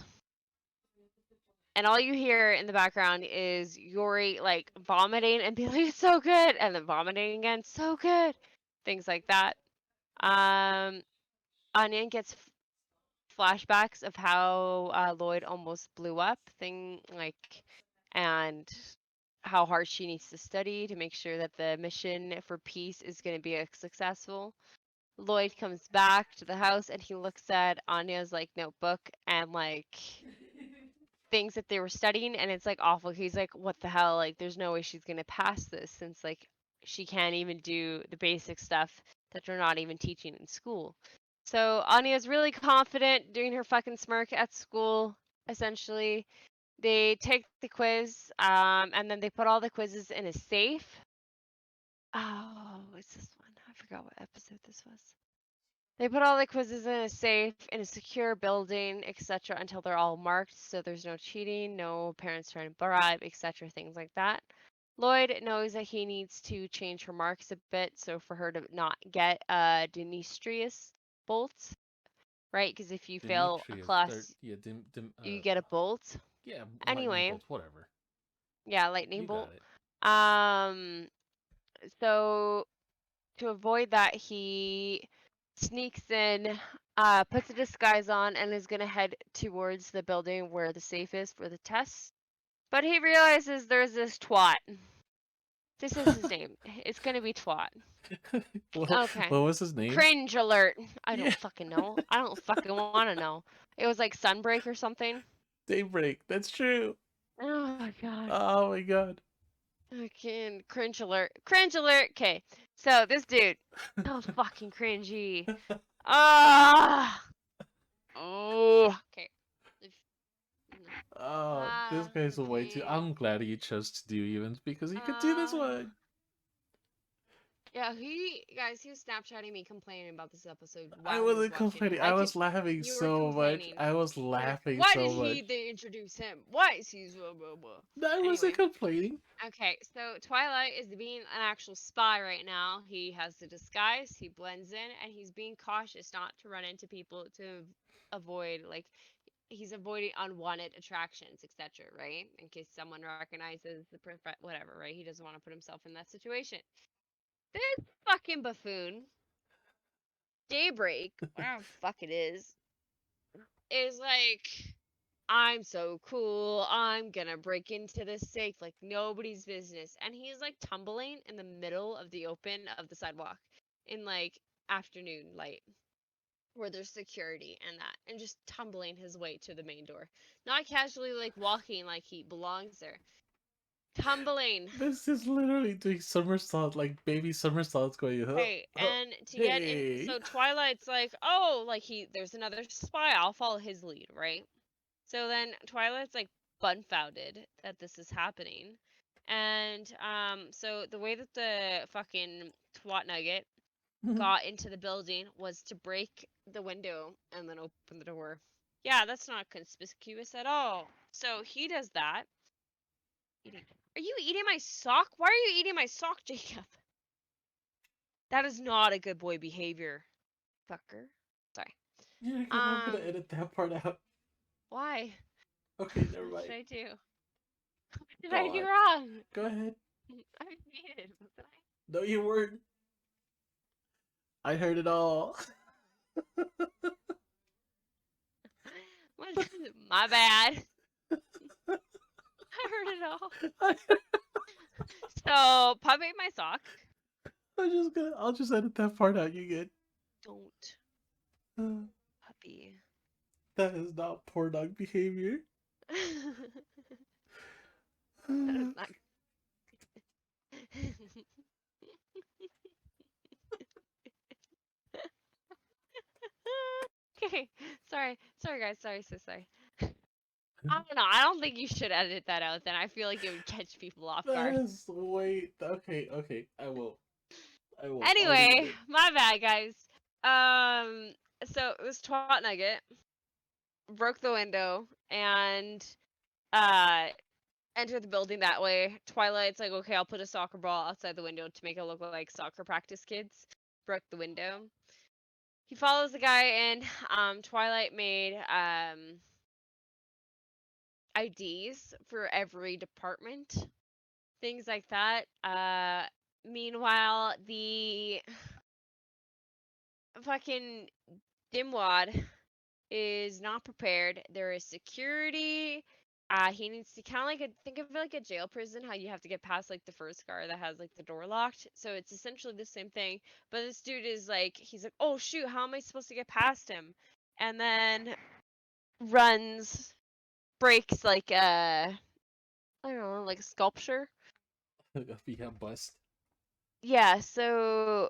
And all you hear in the background is Yuri like vomiting and being like, it's so good, and then vomiting again, so good, things like that. Um, Onion gets flashbacks of how Lloyd almost blew up, and how hard she needs to study to make sure that the mission for peace is going to be successful. Lloyd comes back to the house and he looks at Anya's like notebook and like things that they were studying, and it's like awful. He's like, what the hell, like there's no way she's gonna pass this since like she can't even do the basic stuff that they're not even teaching in school. So Anya's really confident doing her fucking smirk at school. Essentially they take the quiz, and then they put all the quizzes in a safe. Oh, what's this one? I forgot what episode this was. They put all the quizzes in a safe, in a secure building, etc., until they're all marked, so there's no cheating, no parents trying to bribe, etc., things like that. Lloyd knows that he needs to change her marks a bit, so for her to not get a Demetrius bolt, right? Because if you fail a Demetrius. class, Yeah, you get a bolt. yeah, lightning Anyway, bolt, whatever. yeah, lightning You got bolt. it. Um, so to avoid that, he sneaks in, puts a disguise on, and is gonna head towards the building where the safe is for the test. But he realizes there's this twat. This is his name. It's gonna be twat. Okay. What was his name? Cringe alert. I Yeah, don't fucking know. I don't fucking want to know. It was like Sunbreak or something. Daybreak. That's true. Oh my god. Oh my god. Fucking cringe alert. Cringe alert. Okay. So this dude, so fucking cringy. Ah. Oh. Okay. Oh, this guy's way too. Okay. I'm glad he chose to do events because he could do this one. Yeah, he was Snapchatting me complaining about this episode I while he was wasn't watching it. complaining. I was laughing You were so much. complaining. I was You're like, laughing why did so much. they introduce him? Why is he blah blah blah? I wasn't Anyway, complaining. okay, so Twilight is being an actual spy right now. He has the disguise, he blends in, and he's being cautious not to run into people to avoid he's avoiding unwanted attractions, etc. Right? In case someone recognizes the whatever, right? He doesn't want to put himself in that situation. This fucking buffoon, Daybreak, whatever the fuck it is like, I'm so cool. I'm gonna break into this safe like nobody's business. And he's like tumbling in the middle of the open of the sidewalk in like afternoon light where there's security and that, and just tumbling his way to the main door. Not casually like walking like he belongs there. Tumbling. This is literally doing somersault, like baby somersaults going, Hey, and to get in, hey. so Twilight's like, oh, like there's another spy. I'll follow his lead, right? So then Twilight's like bunfounded that this is happening. And so the way that the fucking twat nugget got into the building was to break the window and then open the door. Yeah, that's not conspicuous at all. So he does that. Are you eating my sock? Why are you eating my sock, Jacob? That is not a good boy behavior, fucker. Sorry. Yeah, I'm gonna edit that part out. Why? Okay, never What mind. did I do? What did Go I do on. wrong? Go ahead. I muted, wasn't I? No, you weren't. I heard it all. My bad. I heard it all. I, So, Puppy ate my sock. I'll just edit that part out. You get. Don't, Puppy. That is not poor dog behavior. That is not. Okay, sorry, guys, so sorry. I don't know. I don't think you should edit that out. Then I feel like it would catch people off That guard. is wait. Okay. I will. Anyway, my bad, guys. So this twat nugget broke the window and uh entered the building that way. Twilight's like, okay, I'll put a soccer ball outside the window to make it look like soccer practice kids. Broke the window. He follows the guy in. Twilight made IDs for every department, things like that. Meanwhile, the fucking dimwad is not prepared. There is security. He needs to kind of like think of it like a jail prison, how you have to get past like the first guard that has like the door locked. So it's essentially the same thing. But this dude is like, he's like, oh shoot, how am I supposed to get past him? And then breaks like I don't know, like a sculpture. Yeah, bust. Yeah, so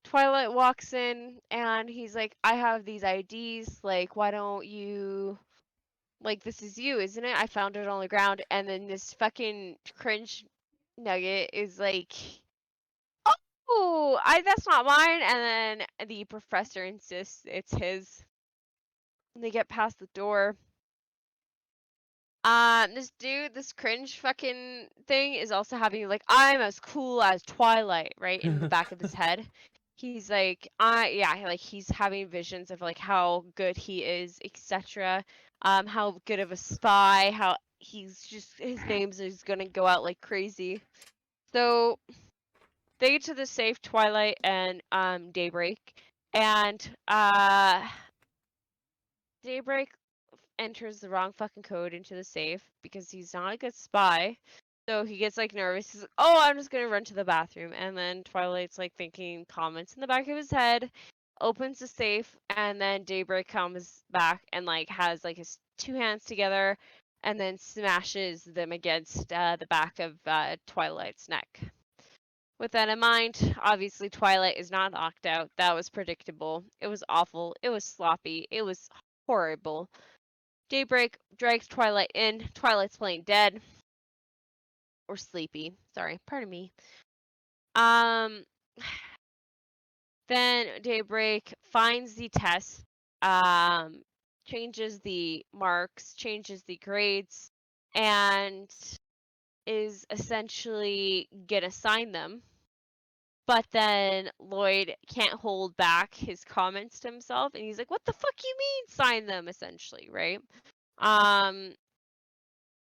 Twilight walks in and he's like, I have these IDs, like, why don't you, like, this is you, isn't it? I found it on the ground. And then this fucking cringe nugget is like, oh, that's not mine. And then the professor insists it's his. And they get past the door. This cringe fucking thing is also having like, I'm as cool as Twilight, right, in the back of his head. He's like, he's having visions of like how good he is, etc. How good of a spy, how he's just his name's is gonna go out like crazy. So they get to the safe, Twilight and Daybreak, and Daybreak enters the wrong fucking code into the safe because he's not a good spy. So he gets like nervous. He's like, "Oh, I'm just gonna run to the bathroom." And then Twilight's like thinking comments in the back of his head, opens the safe, and then Daybreak comes back and like has like his two hands together, and then smashes them against the back of Twilight's neck. With that in mind, obviously Twilight is not knocked out. That was predictable. It was awful. It was sloppy. It was horrible. Daybreak drags Twilight in. Twilight's playing dead. Or sleepy. Sorry, pardon me. Um then Daybreak finds the test, um, changes the marks, changes the grades, and is essentially gonna sign them. But then Lloyd can't hold back his comments to himself, and he's like, "What the fuck you mean sign them?" Essentially, right? Um,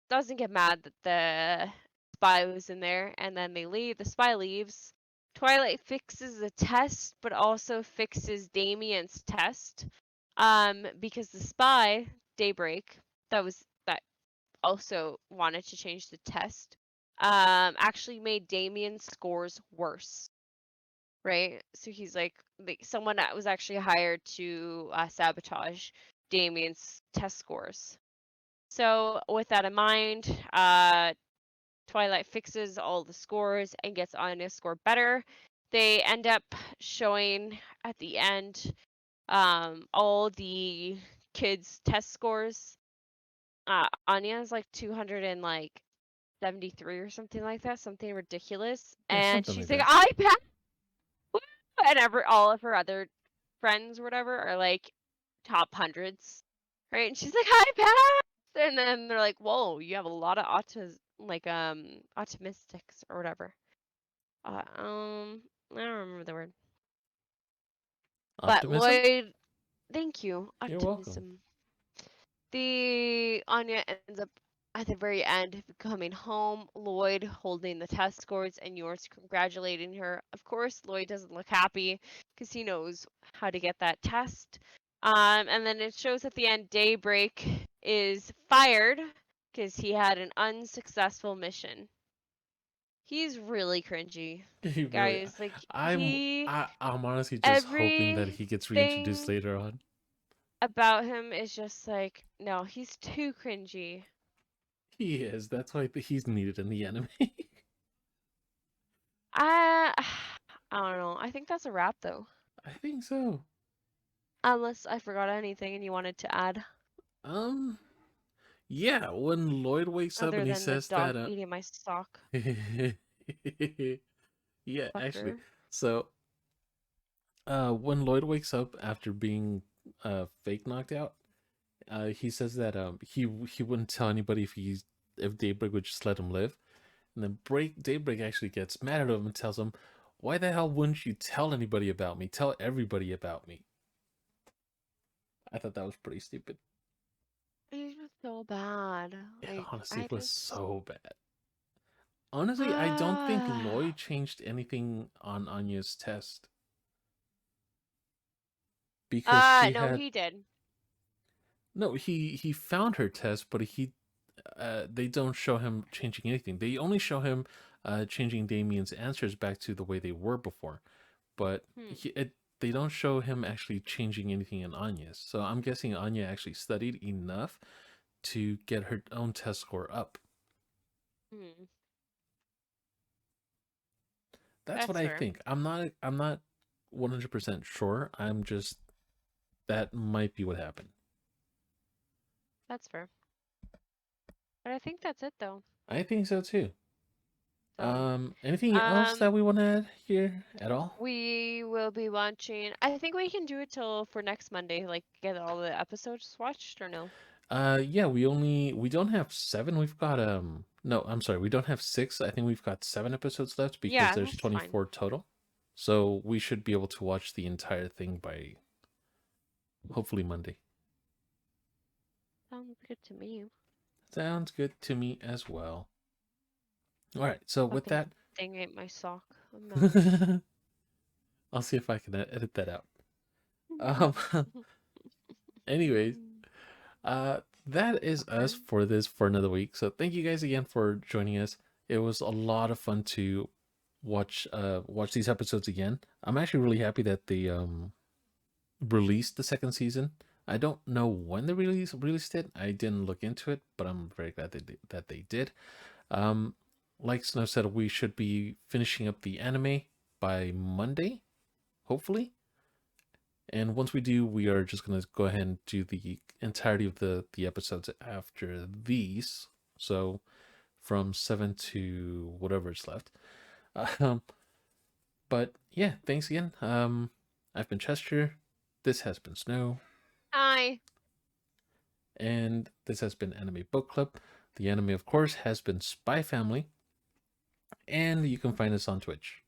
doesn't get mad that the spy was in there, and then they leave. The spy leaves. Twilight fixes the test, but also fixes Damien's test. Because the spy, Daybreak, that also wanted to change the test, actually made Damien's scores worse. Right? So he's like someone that was actually hired to sabotage Damien's test scores. So with that in mind, Twilight fixes all the scores and gets Anya's score better. They end up showing at the end all the kids' test scores. Anya's like 273 or something like that, something ridiculous. Yeah, And something like she's like, that. I passed. And all of her other friends or whatever are like top hundreds, right? And she's like, I passed. And then they're like, whoa, you have a lot of optimistics or whatever. I don't remember the word. But Optimism? Lloyd, thank you, You're welcome. optimism. The Anya ends up at the very end coming home, Lloyd holding the test scores and yours congratulating her. Of course, Lloyd doesn't look happy because he knows how to get that test. And then it shows at the end Daybreak is fired because he had an unsuccessful mission. He's really cringy, He really. guys. Like I'm. I'm honestly just hoping that he gets reintroduced everything later on. about him is just like, no, he's too cringy. He is. That's why he's needed in the anime. I I don't know. I think that's a wrap though. I think so. Unless I forgot anything and you wanted to add, Um. Yeah. When Lloyd wakes up other and he than the says dog that. eating my sock, Yeah. Actually. fucker. So. When Lloyd wakes up after being fake knocked out, he says that he wouldn't tell anybody if Daybreak would just let him live. And then Daybreak actually gets mad at him and tells him, "Why the hell wouldn't you tell anybody about me? Tell everybody about me." I thought that was pretty stupid. He's just so bad. It Like honestly I was just so bad. Honestly, I don't think Lloyd changed anything on Anya's test because she no, had he did. no. He found her test, but they don't show him changing anything. They only show him changing Damien's answers back to the way they were before. But Hmm. they don't show him actually changing anything in Anya's. So I'm guessing Anya actually studied enough to get her own test score up. Hmm. That's what That's I fair. think. I'm not 100% sure. I'm just that might be what happened. That's fair. But I think that's it though. I think so too. So, Anything else um, that we want to add here at all? we will be watching. I think we can do it till for next Monday. Like get all the episodes watched or no? Yeah, we don't have 7. We've got no, I'm sorry, we don't have 6. I think we've got 7 episodes left because Yeah, there's that's fine. 24 total. So we should be able to watch the entire thing by hopefully Monday. Sounds good to me. Sounds good to me as well. All right, so with Fucking that, thing ate my sock. I'm mad. I'll see if I can edit that out. Um, anyways, that is us Okay. for another week. So thank you guys again for joining us. It was a lot of fun to watch these episodes again. I'm actually really happy that they released the second season. I don't know when they released it. I didn't look into it, but I'm very glad that they did. Um, like Snow said, we should be finishing up the anime by Monday, hopefully. And once we do, we are just going to go ahead and do the entirety of the episodes after these. So from 7 to whatever is left. Um, but yeah, thanks again. I've been Chester. This has been Snow. Hi. And this has been Anime Book Club. The anime, of course, has been Spy Family. And you can find us on Twitch.